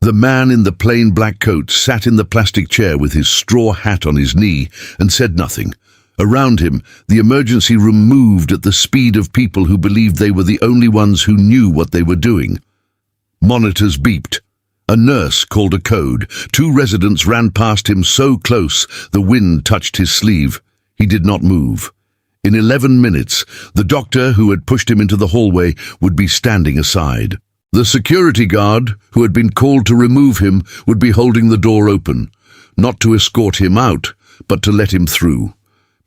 The man in the plain black coat sat in the plastic chair with his straw hat on his knee and said nothing. Around him, the emergency room moved at the speed of people who believed they were the only ones who knew what they were doing. Monitors beeped. A nurse called a code. 2 residents ran past him so close the wind touched his sleeve. He did not move. In 11 minutes, the doctor who had pushed him into the hallway would be standing aside. The security guard, who had been called to remove him, would be holding the door open, not to escort him out, but to let him through.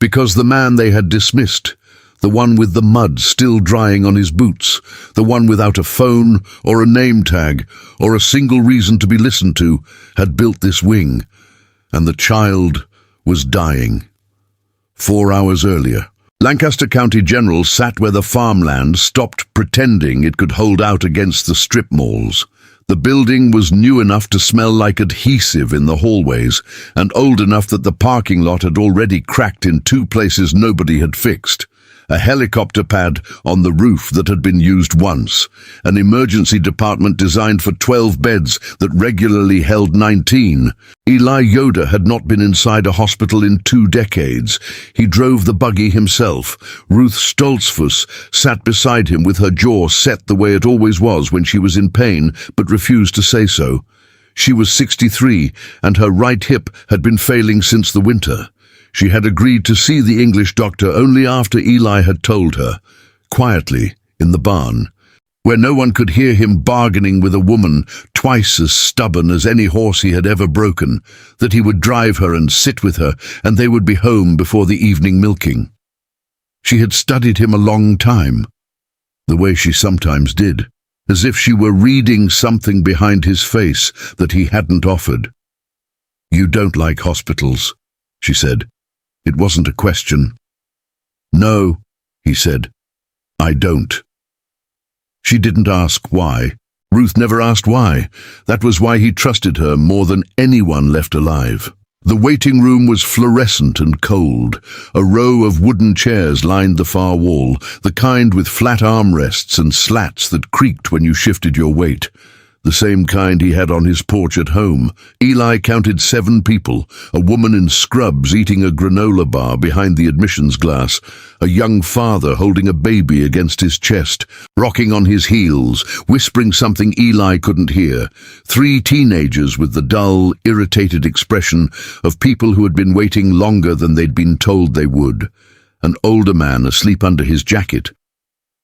Because the man they had dismissed, the one with the mud still drying on his boots, the one without a phone or a name tag or a single reason to be listened to, had built this wing, and the child was dying. 4 hours earlier, Lancaster County General sat where the farmland stopped pretending it could hold out against the strip malls. The building was new enough to smell like adhesive in the hallways, and old enough that the parking lot had already cracked in 2 places nobody had fixed. A helicopter pad on the roof that had been used once, an emergency department designed for 12 beds that regularly held 19. Eli Yoder had not been inside a hospital in 2 decades. He drove the buggy himself. Ruth Stoltzfus sat beside him with her jaw set the way it always was when she was in pain, but refused to say so. She was 63, and her right hip had been failing since the winter. She had agreed to see the English doctor only after Eli had told her, quietly, in the barn, where no one could hear him bargaining with a woman twice as stubborn as any horse he had ever broken, that he would drive her and sit with her, and they would be home before the evening milking. She had studied him a long time, the way she sometimes did, as if she were reading something behind his face that he hadn't offered. "You don't like hospitals," she said. It wasn't a question. "No," he said, "I don't." She didn't ask why. Ruth never asked why. That was why he trusted her more than anyone left alive. The waiting room was fluorescent and cold. A row of wooden chairs lined the far wall, the kind with flat armrests and slats that creaked when you shifted your weight. The same kind he had on his porch at home. Eli counted 7 people, a woman in scrubs eating a granola bar behind the admissions glass, a young father holding a baby against his chest, rocking on his heels, whispering something Eli couldn't hear, 3 teenagers with the dull, irritated expression of people who had been waiting longer than they'd been told they would, an older man asleep under his jacket.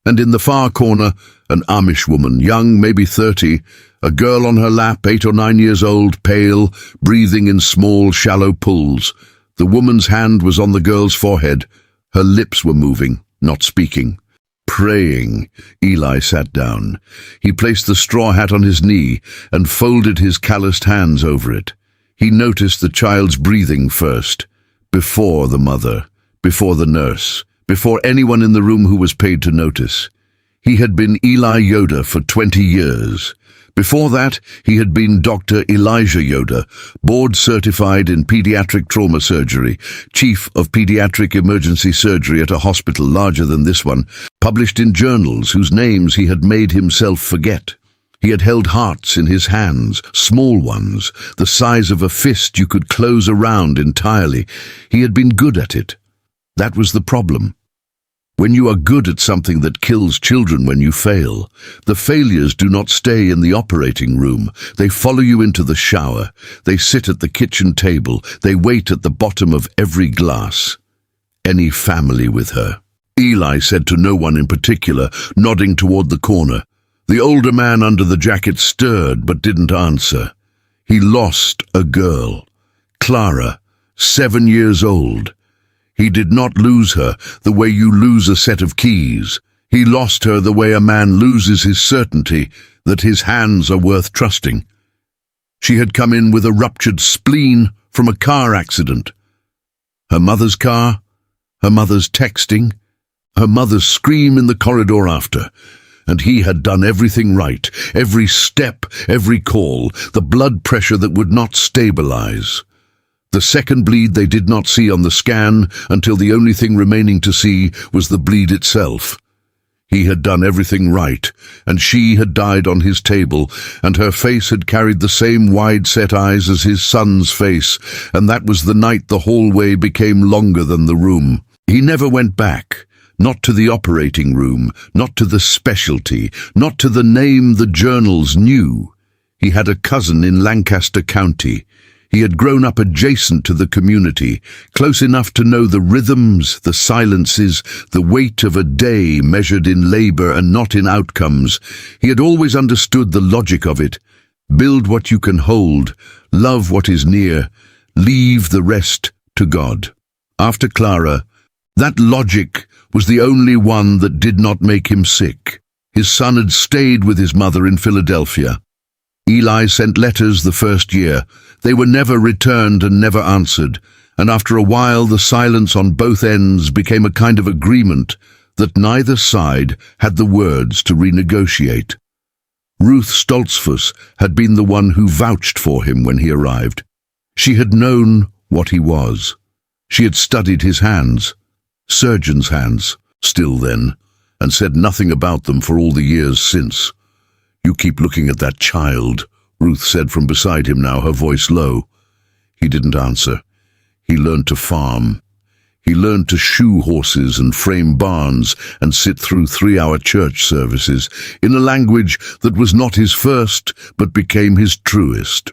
And in the far corner, an Amish woman, young, maybe 30, a girl on her lap, 8 or 9 years old, pale, breathing in small, shallow pulls. The woman's hand was on the girl's forehead. Her lips were moving, not speaking. Praying. Eli sat down. He placed the straw hat on his knee and folded his calloused hands over it. He noticed the child's breathing first, before the mother, before the nurse, before anyone in the room who was paid to notice. He had been Eli Yoder for 20 years. Before that, he had been Dr. Elijah Yoder, board-certified in pediatric trauma surgery, chief of pediatric emergency surgery at a hospital larger than this one, published in journals whose names he had made himself forget. He had held hearts in his hands, small ones, the size of a fist you could close around entirely. He had been good at it. That was the problem. When you are good at something that kills children when you fail, the failures do not stay in the operating room. They follow you into the shower. They sit at the kitchen table. They wait at the bottom of every glass. Any family with her? Eli said to no one in particular, nodding toward the corner. The older man under the jacket stirred but didn't answer. He lost a girl, Clara, 7 years old. He did not lose her the way you lose a set of keys. He lost her the way a man loses his certainty that his hands are worth trusting. She had come in with a ruptured spleen from a car accident. Her mother's car, her mother's texting, her mother's scream in the corridor after. And he had done everything right, every step, every call, the blood pressure that would not stabilize. The second bleed they did not see on the scan until the only thing remaining to see was the bleed itself. He had done everything right, and she had died on his table, and her face had carried the same wide-set eyes as his son's face, and that was the night the hallway became longer than the room. He never went back, not to the operating room, not to the specialty, not to the name the journals knew. He had a cousin in Lancaster County. He had grown up adjacent to the community, close enough to know the rhythms, the silences, the weight of a day measured in labor and not in outcomes. He had always understood the logic of it. Build what you can hold, love what is near, leave the rest to God. After Clara, that logic was the only one that did not make him sick. His son had stayed with his mother in Philadelphia. Eli sent letters the first year. They were never returned and never answered, and after a while the silence on both ends became a kind of agreement that neither side had the words to renegotiate. Ruth Stoltzfus had been the one who vouched for him when he arrived. She had known what he was. She had studied his hands, surgeon's hands, still then, and said nothing about them for all the years since. "You keep looking at that child," Ruth said from beside him now, her voice low. He didn't answer. He learned to farm. He learned to shoe horses and frame barns and sit through 3-hour church services in a language that was not his first but became his truest.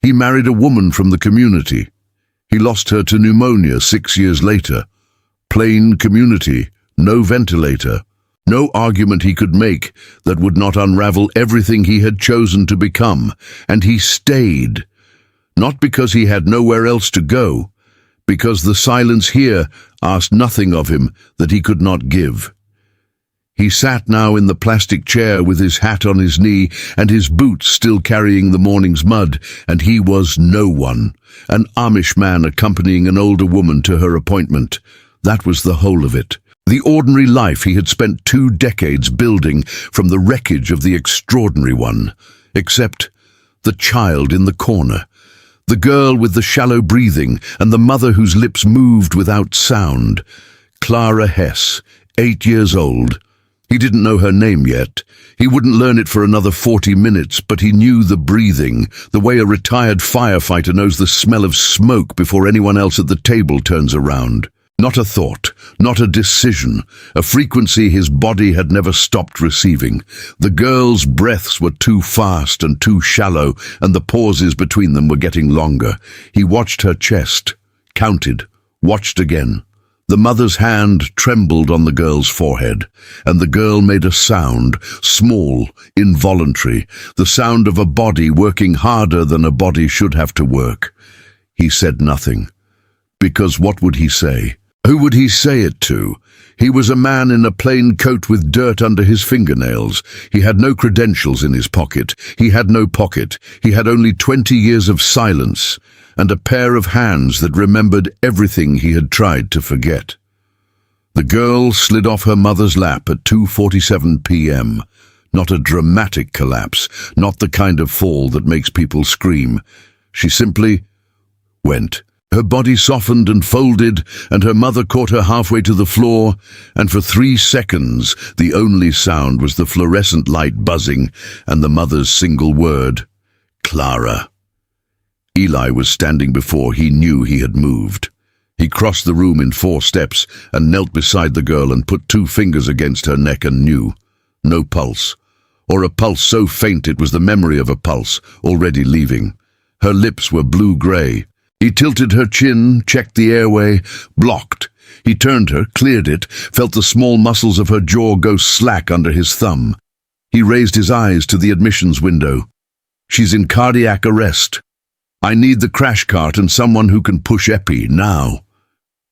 He married a woman from the community. He lost her to pneumonia 6 years later. Plain community, no ventilator. No argument he could make that would not unravel everything he had chosen to become, and he stayed, not because he had nowhere else to go, because the silence here asked nothing of him that he could not give. He sat now in the plastic chair with his hat on his knee and his boots still carrying the morning's mud, and he was no one, an Amish man accompanying an older woman to her appointment. That was the whole of it. The ordinary life he had spent 2 decades building from the wreckage of the extraordinary one, except the child in the corner, the girl with the shallow breathing and the mother whose lips moved without sound. Clara Hess, 8 years old. He didn't know her name yet. He wouldn't learn it for another 40 minutes, but he knew the breathing, the way a retired firefighter knows the smell of smoke before anyone else at the table turns around. Not a thought, not a decision, a frequency his body had never stopped receiving. The girl's breaths were too fast and too shallow, and the pauses between them were getting longer. He watched her chest, counted, watched again. The mother's hand trembled on the girl's forehead, and the girl made a sound, small, involuntary, the sound of a body working harder than a body should have to work. He said nothing, because what would he say? Who would he say it to? He was a man in a plain coat with dirt under his fingernails. He had no credentials in his pocket. He had no pocket. He had only 20 years of silence and a pair of hands that remembered everything he had tried to forget. The girl slid off her mother's lap at 2:47 p.m. Not a dramatic collapse, not the kind of fall that makes people scream. She simply went. Her body softened and folded, and her mother caught her halfway to the floor, and for 3 seconds the only sound was the fluorescent light buzzing and the mother's single word, "Clara." Eli was standing before he knew he had moved. He crossed the room in 4 steps and knelt beside the girl and put 2 fingers against her neck and knew. No pulse, or a pulse so faint it was the memory of a pulse already leaving. Her lips were blue-gray. He tilted her chin, checked the airway, blocked. He turned her, cleared it, felt the small muscles of her jaw go slack under his thumb. He raised his eyes to the admissions window. "She's in cardiac arrest. I need the crash cart and someone who can push epi, now."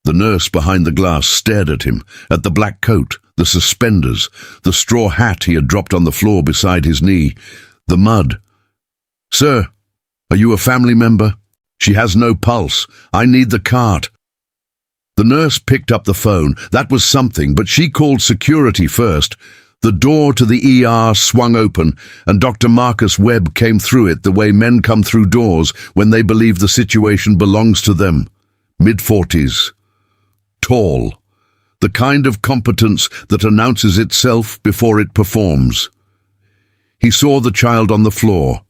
The nurse behind the glass stared at him, at the black coat, the suspenders, the straw hat he had dropped on the floor beside his knee, the mud. "Sir, are you a family member? She has no pulse. I need the cart." The nurse picked up the phone. That was something, but she called security first. The door to the ER swung open, and Dr. Marcus Webb came through it the way men come through doors when they believe the situation belongs to them. Mid-40s. Tall. the kind of competence that announces itself before it performs. He saw the child on the floor.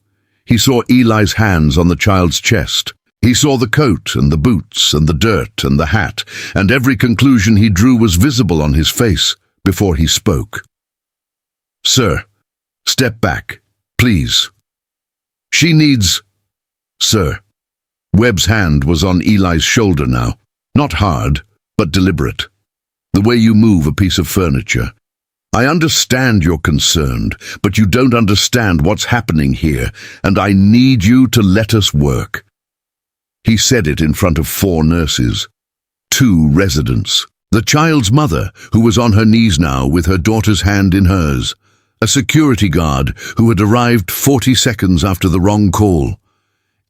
He saw Eli's hands on the child's chest. He saw the coat and the boots and the dirt and the hat, and every conclusion he drew was visible on his face before he spoke. "Sir, step back, please. She needs—" "Sir." Webb's hand was on Eli's shoulder now, not hard, but deliberate. "The way you move a piece of furniture. I understand you're concerned, but you don't understand what's happening here, and I need you to let us work." He said it in front of 4 nurses, 2 residents, the child's mother, who was on her knees now with her daughter's hand in hers, a security guard who had arrived 40 seconds after the wrong call.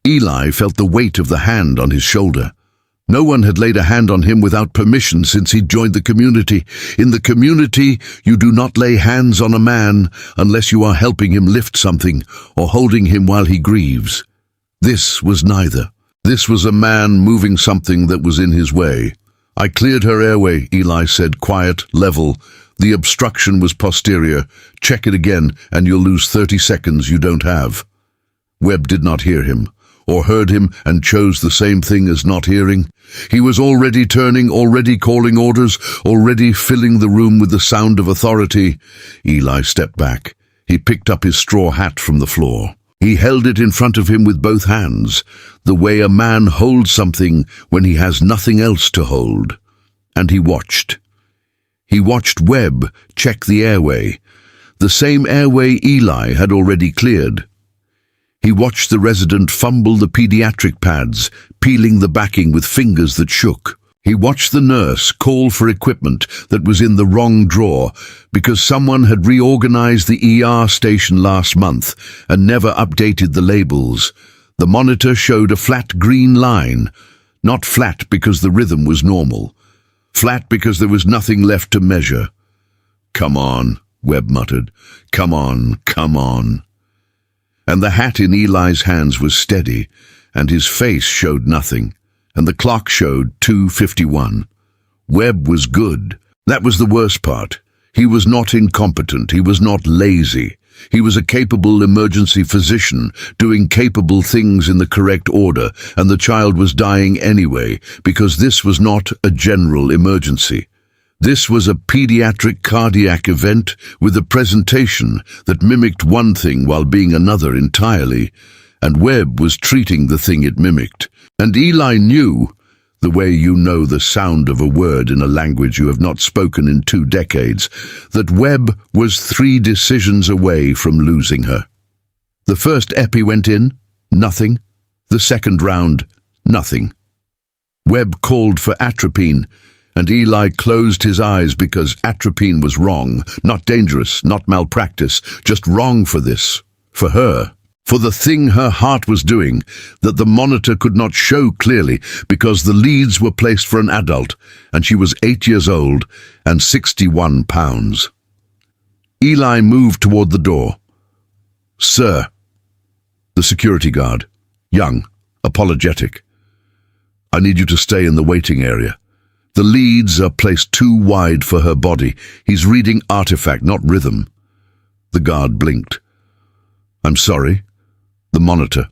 Eli felt the weight of the hand on his shoulder. No one had laid a hand on him without permission since he'd joined the community. In the community, you do not lay hands on a man unless you are helping him lift something or holding him while he grieves. This was neither. This was a man moving something that was in his way. "I cleared her airway," Eli said, quiet, level. "The obstruction was posterior. Check it again, and you'll lose 30 seconds you don't have." Webb did not hear him, or heard him and chose the same thing as not hearing. He was already turning, already calling orders, already filling the room with the sound of authority. Eli stepped back. He picked up his straw hat from the floor. He held it in front of him with both hands, the way a man holds something when he has nothing else to hold. And he watched. He watched Webb check the airway, the same airway Eli had already cleared. He watched the resident fumble the pediatric pads, peeling the backing with fingers that shook. He watched the nurse call for equipment that was in the wrong drawer because someone had reorganized the ER station last month and never updated the labels. The monitor showed a flat green line, not flat because the rhythm was normal, flat because there was nothing left to measure. "Come on," Webb muttered. "Come on, come on." And the hat in Eli's hands was steady, and his face showed nothing, and the clock showed 2:51. Webb was good. That was the worst part. He was not incompetent. He was not lazy. He was a capable emergency physician, doing capable things in the correct order, and the child was dying anyway, because this was not a general emergency. This was a pediatric cardiac event with a presentation that mimicked one thing while being another entirely, and Webb was treating the thing it mimicked. And Eli knew, the way you know the sound of a word in a language you have not spoken in 2 decades, that Webb was 3 decisions away from losing her. The first epi went in, nothing. The second round, nothing. Webb called for atropine, and Eli closed his eyes because atropine was wrong, not dangerous, not malpractice, just wrong for this, for her, for the thing her heart was doing that the monitor could not show clearly because the leads were placed for an adult, and she was 8 years old and 61 pounds. Eli moved toward the door. "Sir." The security guard, young, apologetic. "I need you to stay in the waiting area. The leads are placed too wide for her body. He's reading artifact, not rhythm." The guard blinked. "I'm sorry." The monitor.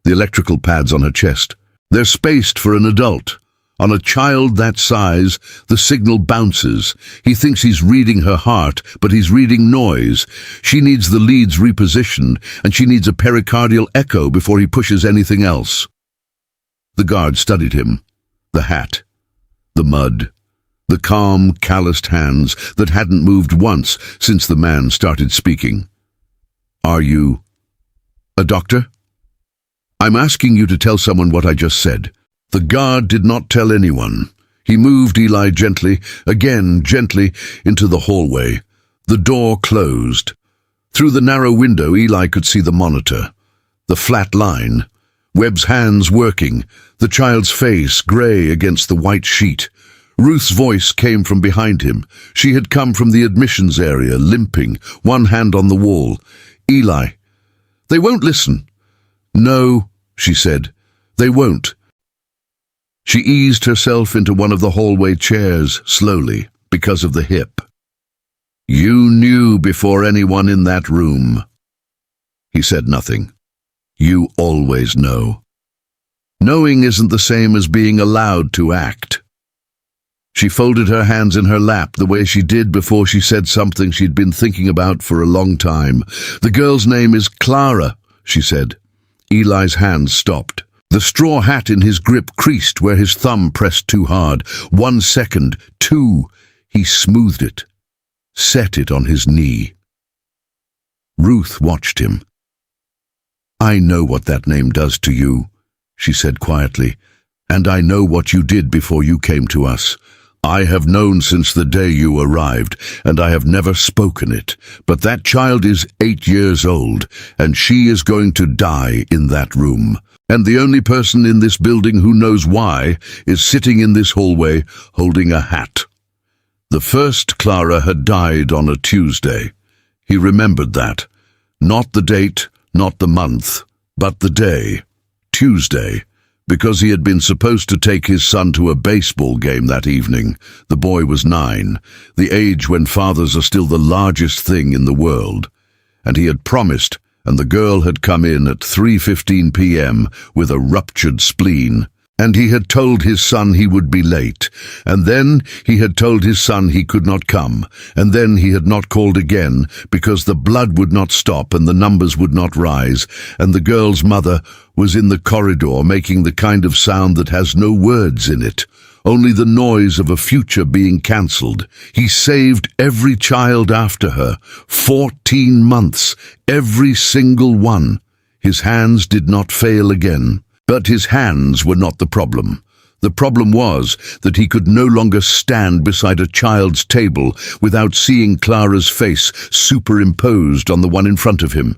The electrical pads on her chest. They're spaced for an adult. On a child that size, the signal bounces. He thinks he's reading her heart, but he's reading noise. She needs the leads repositioned, and she needs a pericardial echo before he pushes anything else. The guard studied him. The hat. The mud, the calm, calloused hands that hadn't moved once since the man started speaking. "Are you a doctor?" "I'm asking you to tell someone what I just said." The guard did not tell anyone. He moved Eli gently, again gently, into the hallway. The door closed. Through the narrow window, Eli could see the monitor, the flat line, Webb's hands working, the child's face grey against the white sheet. Ruth's voice came from behind him. She had come from the admissions area, limping, one hand on the wall. "Eli, they won't listen." "No," she said, "they won't." She eased herself into one of the hallway chairs, slowly. because of the hip. You knew before anyone in that room. He said nothing. You always know. Knowing isn't the same as being allowed to act. She folded her hands in her lap the way she did before she said something she'd been thinking about for a long time. The girl's name is Clara, she said. Eli's hands stopped. The straw hat in his grip creased where his thumb pressed too hard. 1 second, 2. He smoothed it, set it on his knee. Ruth watched him. I know what that name does to you, she said quietly, and I know what you did before you came to us. I have known since the day you arrived, and I have never spoken it, but that child is 8 years old, and she is going to die in that room. And the only person in this building who knows why is sitting in this hallway holding a hat. The first Clara had died on a Tuesday. He remembered that. Not the date, not the month, but the day. Tuesday. Because he had been supposed to take his son to a baseball game that evening. The boy was 9, the age when fathers are still the largest thing in the world. And he had promised, and the girl had come in at 3:15 p.m. with a ruptured spleen. And he had told his son he would be late, and then he had told his son he could not come, and then he had not called again because the blood would not stop and the numbers would not rise, and the girl's mother was in the corridor making the kind of sound that has no words in it, only the noise of a future being cancelled. He saved every child after her, 14 months, every single one. His hands did not fail again. But his hands were not the problem. The problem was that he could no longer stand beside a child's table without seeing Clara's face superimposed on the one in front of him.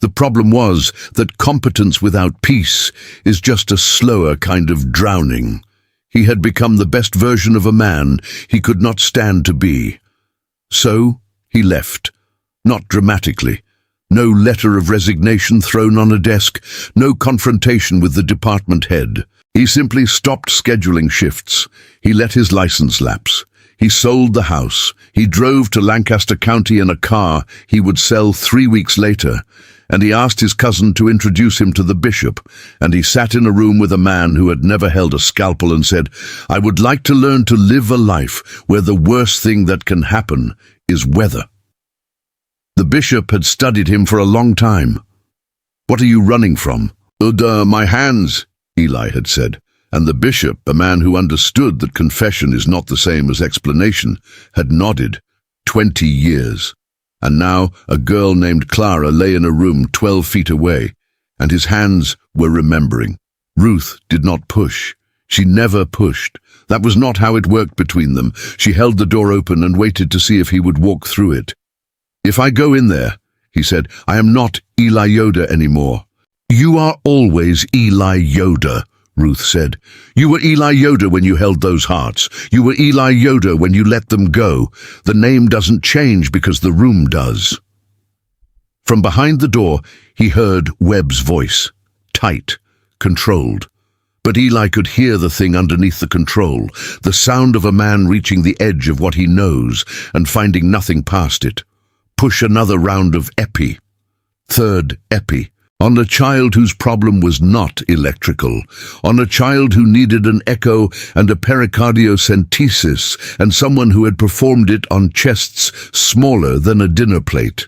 The problem was that competence without peace is just a slower kind of drowning. He had become the best version of a man he could not stand to be. So he left, not dramatically. No letter of resignation thrown on a desk, no confrontation with the department head. He simply stopped scheduling shifts. He let his license lapse. He sold the house. He drove to Lancaster County in a car he would sell 3 weeks later, and he asked his cousin to introduce him to the bishop, and he sat in a room with a man who had never held a scalpel and said, I would like to learn to live a life where the worst thing that can happen is weather. The bishop had studied him for a long time. What are you running from? My hands, Eli had said, and the bishop, a man who understood that confession is not the same as explanation, had nodded. 20 years. And now a girl named Clara lay in a room 12 feet away, and his hands were remembering. Ruth did not push. She never pushed. That was not how it worked between them. She held the door open and waited to see if he would walk through it. If I go in there, he said, I am not Eli Yoda anymore. You are always Eli Yoda, Ruth said. You were Eli Yoda when you held those hearts. You were Eli Yoda when you let them go. The name doesn't change because the room does. From behind the door, he heard Webb's voice, tight, controlled. But Eli could hear the thing underneath the control, the sound of a man reaching the edge of what he knows and finding nothing past it. Push another round of epi. Third epi. On a child whose problem was not electrical. On a child who needed an echo and a pericardiocentesis, and someone who had performed it on chests smaller than a dinner plate.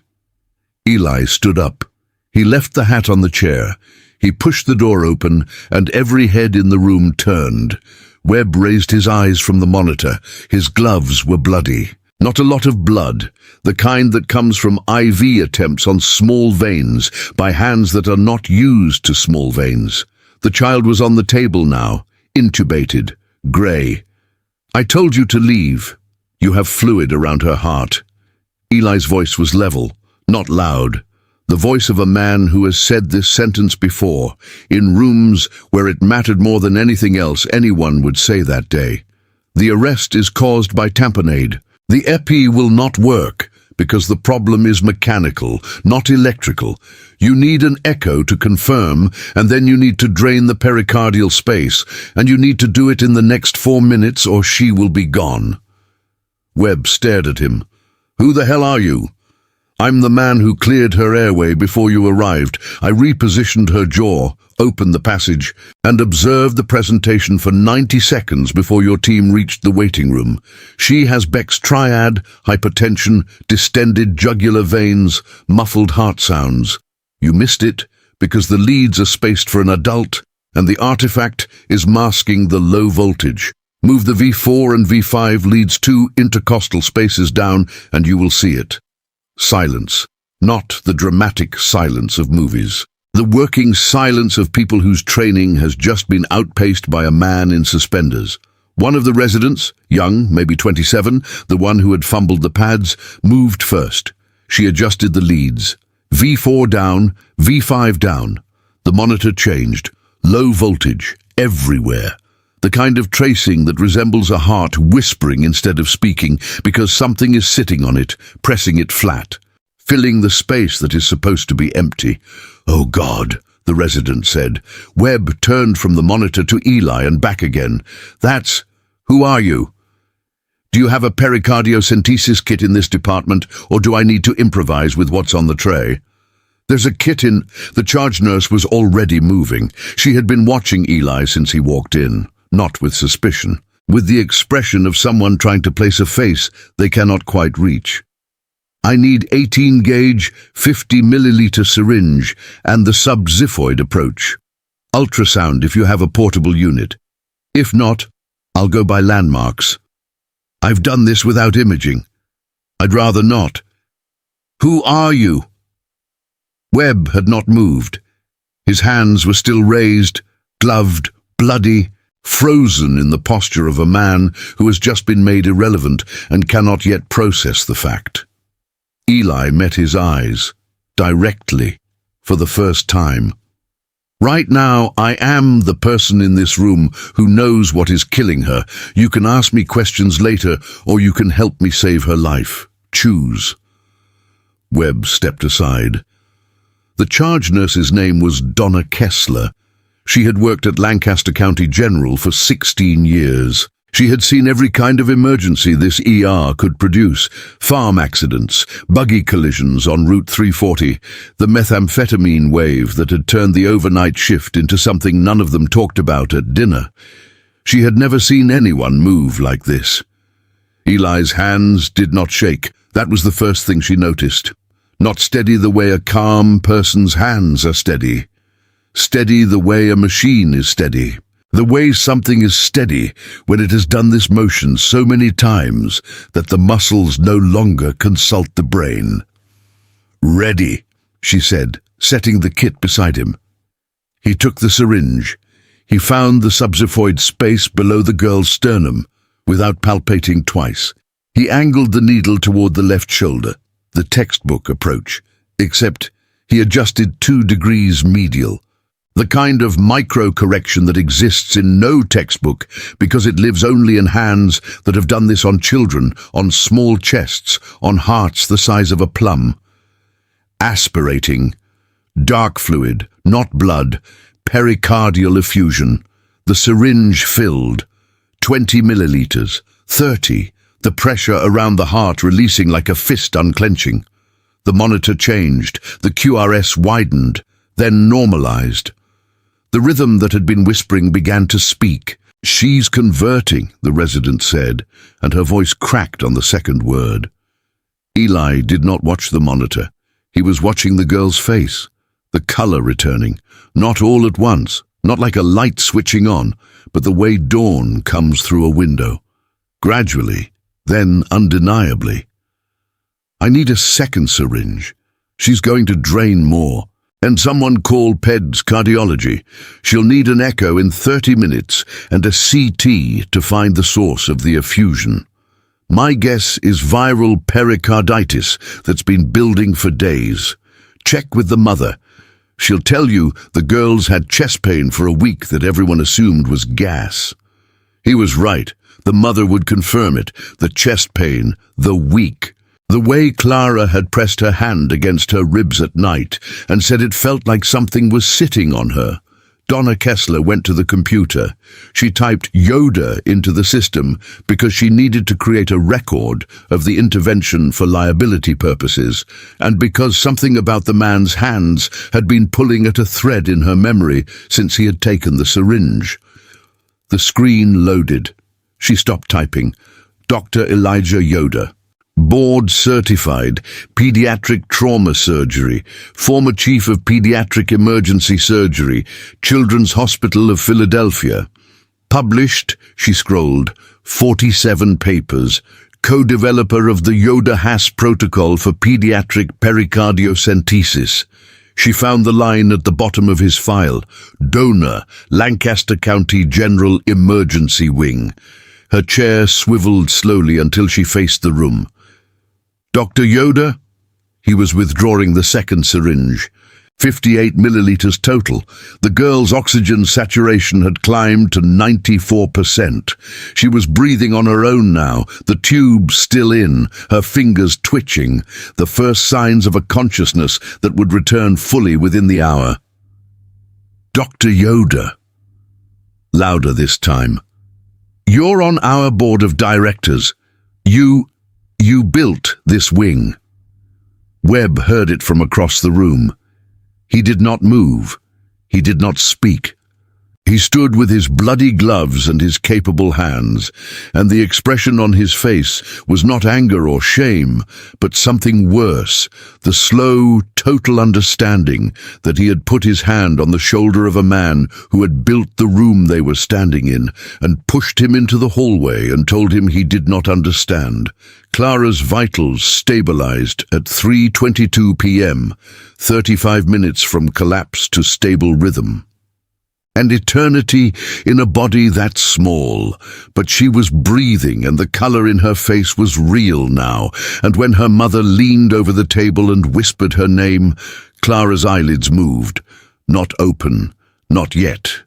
Eli stood up. He left the hat on the chair. He pushed the door open, and every head in the room turned. Webb raised his eyes from the monitor. His gloves were bloody. Not a lot of blood, the kind that comes from IV attempts on small veins by hands that are not used to small veins. The child was on the table now, intubated, grey. I told you to leave. You have fluid around her heart. Eli's voice was level, not loud. The voice of a man who has said this sentence before, in rooms where it mattered more than anything else anyone would say that day. The arrest is caused by tamponade. The epi will not work because the problem is mechanical, not electrical. You need an echo to confirm, and then you need to drain the pericardial space, and you need to do it in the next 4 minutes or she will be gone. Webb stared at him. "Who the hell are you?" "I'm the man who cleared her airway before you arrived. I repositioned her jaw, opened the passage, and observed the presentation for 90 seconds before your team reached the waiting room. She has Beck's triad, hypertension, distended jugular veins, muffled heart sounds. You missed it because the leads are spaced for an adult, and the artifact is masking the low voltage. Move the V4 and V5 leads 2 intercostal spaces down, and you will see it." Silence, not the dramatic silence of movies. The working silence of people whose training has just been outpaced by a man in suspenders. One of the residents, young, maybe 27, the one who had fumbled the pads, moved first. She adjusted the leads. V4 down, V5 down. The monitor changed. Low voltage, everywhere. The kind of tracing that resembles a heart whispering instead of speaking because something is sitting on it, pressing it flat, filling the space that is supposed to be empty. "Oh God," the resident said. Webb turned from the monitor to Eli and back again. "Who are you? Do you have a pericardiocentesis kit in this department, or do I need to improvise with what's on the tray?" "There's a kit in..." The charge nurse was already moving. She had been watching Eli since he walked in. Not with suspicion, with the expression of someone trying to place a face they cannot quite reach. "I need 18-gauge, 50-milliliter syringe and the sub-xiphoid approach. Ultrasound if you have a portable unit. If not, I'll go by landmarks. I've done this without imaging. I'd rather not." "Who are you?" Webb had not moved. His hands were still raised, gloved, bloody, frozen in the posture of a man who has just been made irrelevant and cannot yet process the fact. Eli met his eyes, directly, for the first time. "Right now, I am the person in this room who knows what is killing her. You can ask me questions later, or you can help me save her life. Choose." Webb stepped aside. The charge nurse's name was Donna Kessler. She had worked at Lancaster County General for 16 years. She had seen every kind of emergency this ER could produce. Farm accidents, buggy collisions on Route 340, the methamphetamine wave that had turned the overnight shift into something none of them talked about at dinner. She had never seen anyone move like this. Eli's hands did not shake. That was the first thing she noticed. Not steady the way a calm person's hands are steady. Steady the way a machine is steady. The way something is steady when it has done this motion so many times that the muscles no longer consult the brain. "Ready," she said, setting the kit beside him. He took the syringe. He found the subxiphoid space below the girl's sternum, without palpating twice. He angled the needle toward the left shoulder, the textbook approach, except he adjusted 2 degrees medial. The kind of micro-correction that exists in no textbook because it lives only in hands that have done this on children, on small chests, on hearts the size of a plum. Aspirating. Dark fluid, not blood. Pericardial effusion. The syringe filled. 20 milliliters. 30. The pressure around the heart releasing like a fist unclenching. The monitor changed. The QRS widened, then normalized. The rhythm that had been whispering began to speak. "She's converting," the resident said, and her voice cracked on the second word. Eli did not watch the monitor. He was watching the girl's face, the color returning, not all at once, not like a light switching on, but the way dawn comes through a window. Gradually, then undeniably. "I need a second syringe. She's going to drain more. And someone call PEDS cardiology. She'll need an echo in 30 minutes and a CT to find the source of the effusion. My guess is viral pericarditis that's been building for days. Check with the mother. She'll tell you the girls had chest pain for a week that everyone assumed was gas." He was right. The mother would confirm it. The chest pain, the week. The way Clara had pressed her hand against her ribs at night and said it felt like something was sitting on her. Donna Kessler went to the computer. She typed Yoda into the system because she needed to create a record of the intervention for liability purposes, and because something about the man's hands had been pulling at a thread in her memory since he had taken the syringe. The screen loaded. She stopped typing. Dr. Elijah Yoda. Board certified, pediatric trauma surgery, former chief of pediatric emergency surgery, Children's Hospital of Philadelphia. Published, she scrolled, 47 papers, co-developer of the Yoda-Haas protocol for pediatric pericardiocentesis. She found the line at the bottom of his file, donor, Lancaster County General Emergency Wing. Her chair swiveled slowly until she faced the room. Dr. Yoda? He was withdrawing the second syringe. 58 milliliters total. The girl's oxygen saturation had climbed to 94%. She was breathing on her own now, the tube still in, her fingers twitching, the first signs of a consciousness that would return fully within the hour. Dr. Yoda. Louder this time. You're on our board of directors. You built this wing. Webb heard it from across the room. He did not move. He did not speak. He stood with his bloody gloves and his capable hands, and the expression on his face was not anger or shame, but something worse, the slow, total understanding that he had put his hand on the shoulder of a man who had built the room they were standing in and pushed him into the hallway and told him he did not understand. Clara's vitals stabilized at 3:22 p.m., 35 minutes from collapse to stable rhythm. And eternity in a body that small, but she was breathing and the color in her face was real now, and when her mother leaned over the table and whispered her name, Clara's eyelids moved, not open, not yet,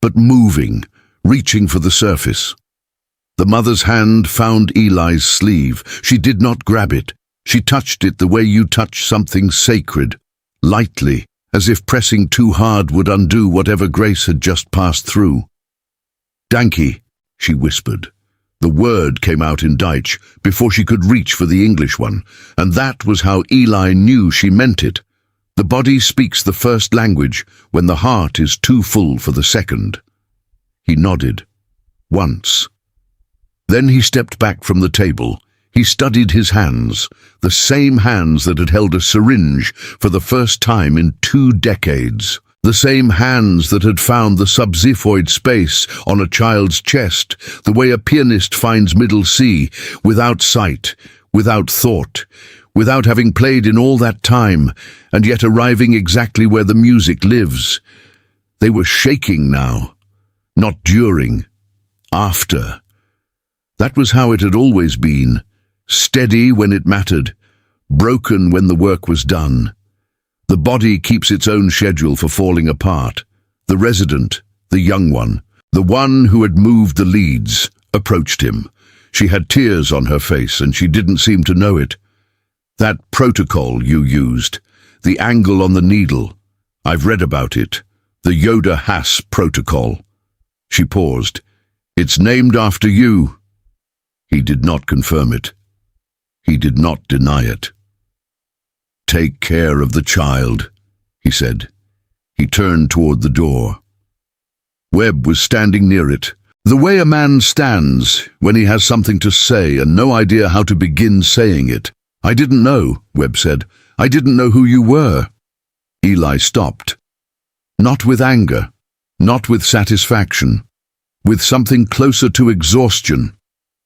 but moving, reaching for the surface. The mother's hand found Eli's sleeve. She did not grab it. She touched it the way you touch something sacred, lightly, as if pressing too hard would undo whatever Grace had just passed through. "Danke," she whispered. The word came out in Deutsch before she could reach for the English one, and that was how Eli knew she meant it. The body speaks the first language when the heart is too full for the second. He nodded. Once. Then he stepped back from the table. He studied his hands, the same hands that had held a syringe for the first time in 2 decades, the same hands that had found the subxiphoid space on a child's chest, the way a pianist finds middle C, without sight, without thought, without having played in all that time, and yet arriving exactly where the music lives. They were shaking now, not during, after. That was how it had always been. Steady when it mattered, broken when the work was done. The body keeps its own schedule for falling apart. The resident, the young one, the one who had moved the leads, approached him. She had tears on her face and she didn't seem to know it. "That protocol you used, the angle on the needle, I've read about it, the Yoda-Haas protocol." She paused. "It's named after you." He did not confirm it. He did not deny it. "Take care of the child," he said. He turned toward the door. Webb was standing near it, the way a man stands when he has something to say and no idea how to begin saying it. "I didn't know," Webb said. "I didn't know who you were." Eli stopped. Not with anger, not with satisfaction, with something closer to exhaustion.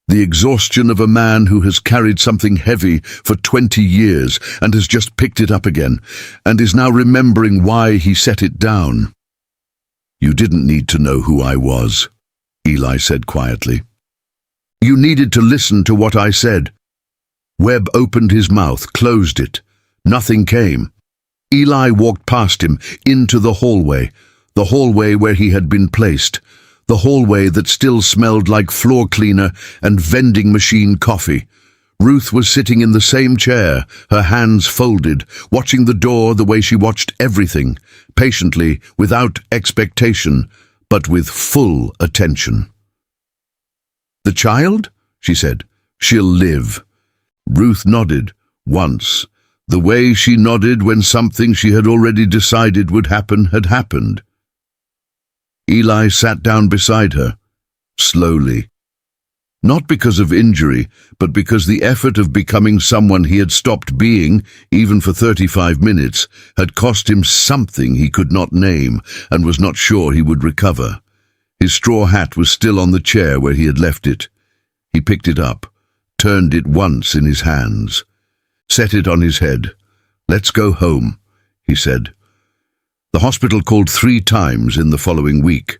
The exhaustion of a man who has carried something heavy for 20 years and has just picked it up again, and is now remembering why he set it down. "You didn't need to know who I was," Eli said quietly. "You needed to listen to what I said." Webb opened his mouth, closed it. Nothing came. Eli walked past him, into the hallway where he had been placed. The hallway that still smelled like floor cleaner and vending machine coffee. Ruth was sitting in the same chair, her hands folded, watching the door the way she watched everything, patiently, without expectation, but with full attention. "The child?" she said. "She'll live." Ruth nodded, once. The way she nodded when something she had already decided would happen had happened. Eli sat down beside her, slowly. Not because of injury, but because the effort of becoming someone he had stopped being, even for 35 minutes, had cost him something he could not name and was not sure he would recover. His straw hat was still on the chair where he had left it. He picked it up, turned it once in his hands, set it on his head. "Let's go home," he said. The hospital called 3 times in the following week.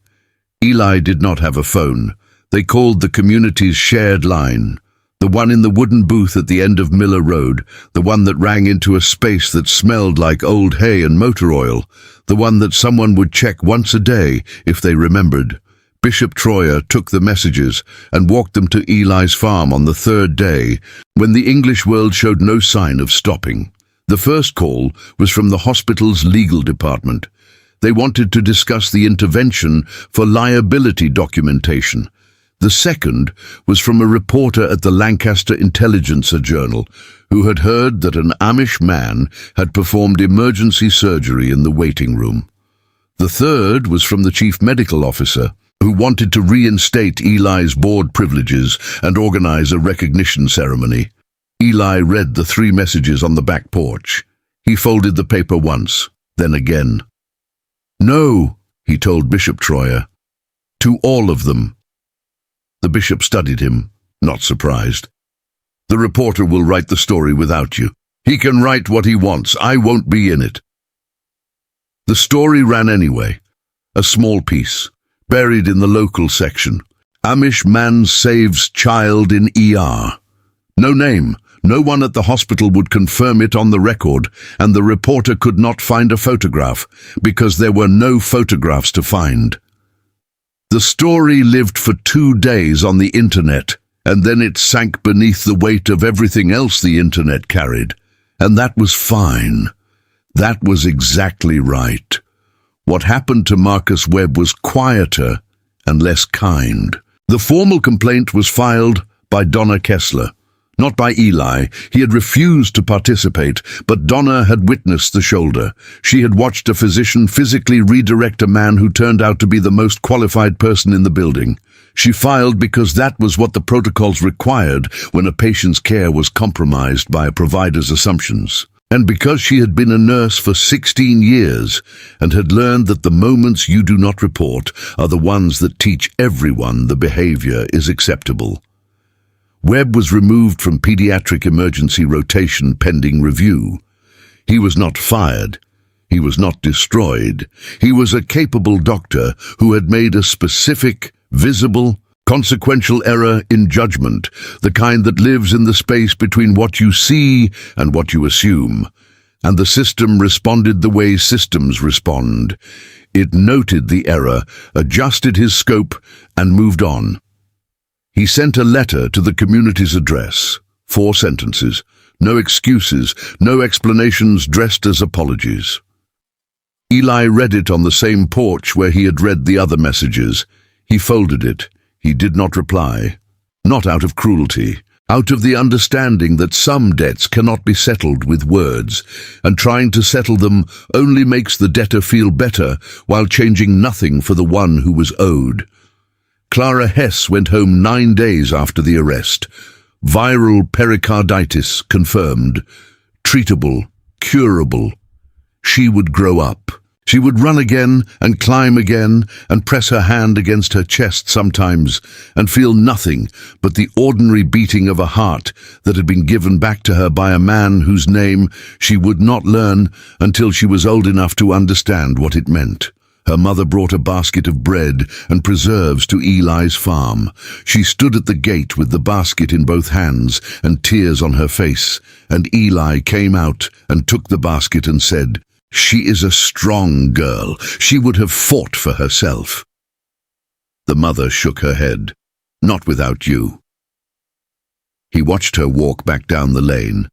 Eli did not have a phone. They called the community's shared line, the one in the wooden booth at the end of Miller Road, the one that rang into a space that smelled like old hay and motor oil, the one that someone would check once a day if they remembered. Bishop Troyer took the messages and walked them to Eli's farm on the 3rd day, when the English world showed no sign of stopping. The first call was from the hospital's legal department. They wanted to discuss the intervention for liability documentation. The second was from a reporter at the Lancaster Intelligencer Journal, who had heard that an Amish man had performed emergency surgery in the waiting room. The third was from the chief medical officer, who wanted to reinstate Eli's board privileges and organize a recognition ceremony. Eli read the 3 messages on the back porch. He folded the paper once, then again. "No," he told Bishop Troyer. "To all of them." The bishop studied him, not surprised. "The reporter will write the story without you. He can write what he wants. I won't be in it." The story ran anyway. A small piece, buried in the local section. "Amish man saves child in ER." No name. No one at the hospital would confirm it on the record, and the reporter could not find a photograph, because there were no photographs to find. The story lived for 2 days on the internet, and then it sank beneath the weight of everything else the internet carried. And that was fine. That was exactly right. What happened to Marcus Webb was quieter and less kind. The formal complaint was filed by Donna Kessler. Not by Eli. He had refused to participate, but Donna had witnessed the shoulder. She had watched a physician physically redirect a man who turned out to be the most qualified person in the building. She filed because that was what the protocols required when a patient's care was compromised by a provider's assumptions. And because she had been a nurse for 16 years and had learned that the moments you do not report are the ones that teach everyone the behavior is acceptable. Webb was removed from pediatric emergency rotation pending review. He was not fired. He was not destroyed. He was a capable doctor who had made a specific, visible, consequential error in judgment, the kind that lives in the space between what you see and what you assume. And the system responded the way systems respond. It noted the error, adjusted his scope, and moved on. He sent a letter to the community's address. 4 sentences. No excuses, no explanations dressed as apologies. Eli read it on the same porch where he had read the other messages. He folded it. He did not reply. Not out of cruelty. Out of the understanding that some debts cannot be settled with words, and trying to settle them only makes the debtor feel better while changing nothing for the one who was owed. Clara Hess went home 9 days after the arrest. Viral pericarditis confirmed. Treatable, curable. She would grow up. She would run again and climb again and press her hand against her chest sometimes and feel nothing but the ordinary beating of a heart that had been given back to her by a man whose name she would not learn until she was old enough to understand what it meant. Her mother brought a basket of bread and preserves to Eli's farm. She stood at the gate with the basket in both hands and tears on her face, and Eli came out and took the basket and said, "She is a strong girl. She would have fought for herself." The mother shook her head. "Not without you." He watched her walk back down the lane.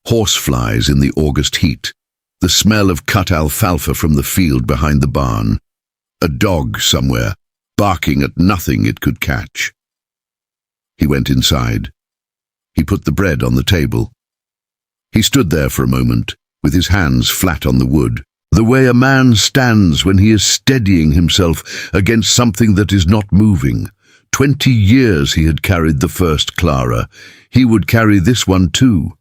Horseflies in the August heat. The smell of cut alfalfa from the field behind the barn. A dog somewhere, barking at nothing it could catch. He went inside. He put the bread on the table. He stood there for a moment, with his hands flat on the wood, the way a man stands when he is steadying himself against something that is not moving. 20 years he had carried the first Clara. He would carry this one too.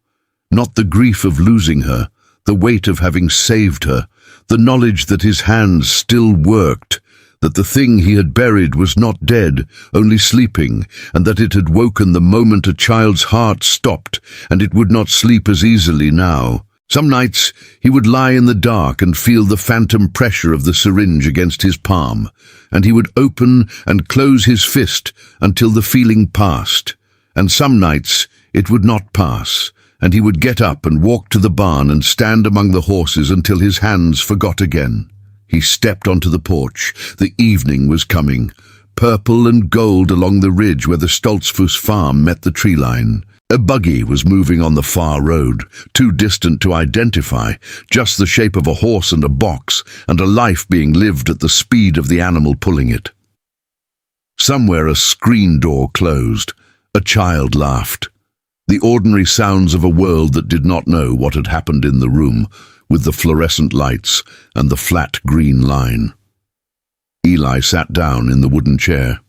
Not the grief of losing her, the weight of having saved her, the knowledge that his hands still worked, that the thing he had buried was not dead, only sleeping, and that it had woken the moment a child's heart stopped, and it would not sleep as easily now. Some nights he would lie in the dark and feel the phantom pressure of the syringe against his palm, and he would open and close his fist until the feeling passed. And some nights it would not pass, and he would get up and walk to the barn and stand among the horses until his hands forgot again. He stepped onto the porch. The evening was coming, purple and gold along the ridge where the Stoltzfus farm met the tree line. A buggy was moving on the far road, too distant to identify, just the shape of a horse and a box, and a life being lived at the speed of the animal pulling it. Somewhere a screen door closed. A child laughed. The ordinary sounds of a world that did not know what had happened in the room, with the fluorescent lights and the flat green line. Eli sat down in the wooden chair.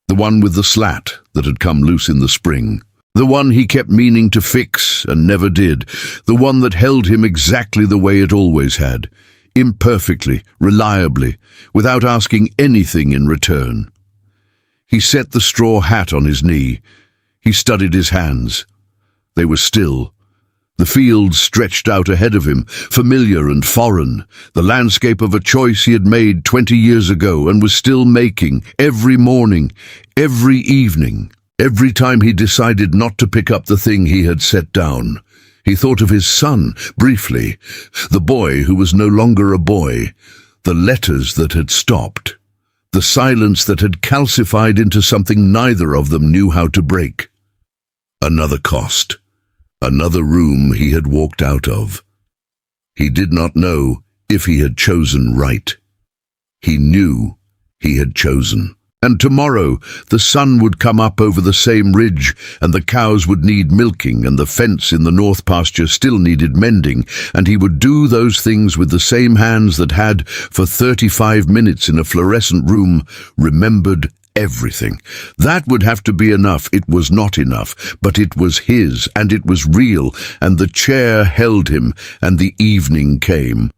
The one with the slat that had come loose in the spring. The one he kept meaning to fix and never did. The one that held him exactly the way it always had. Imperfectly, reliably, without asking anything in return. He set the straw hat on his knee. He studied his hands. They were still. The field stretched out ahead of him, familiar and foreign, the landscape of a choice he had made 20 years ago and was still making, every morning, every evening. Every time he decided not to pick up the thing he had set down. He thought of his son, briefly, the boy who was no longer a boy, the letters that had stopped, the silence that had calcified into something neither of them knew how to break. Another cost, another room he had walked out of. He did not know if he had chosen right. He knew he had chosen. And tomorrow the sun would come up over the same ridge, and the cows would need milking, and the fence in the north pasture still needed mending, and he would do those things with the same hands that had, for 35 minutes in a fluorescent room, remembered everything. That would have to be enough. It was not enough, but it was his, and it was real, and the chair held him, and the evening came.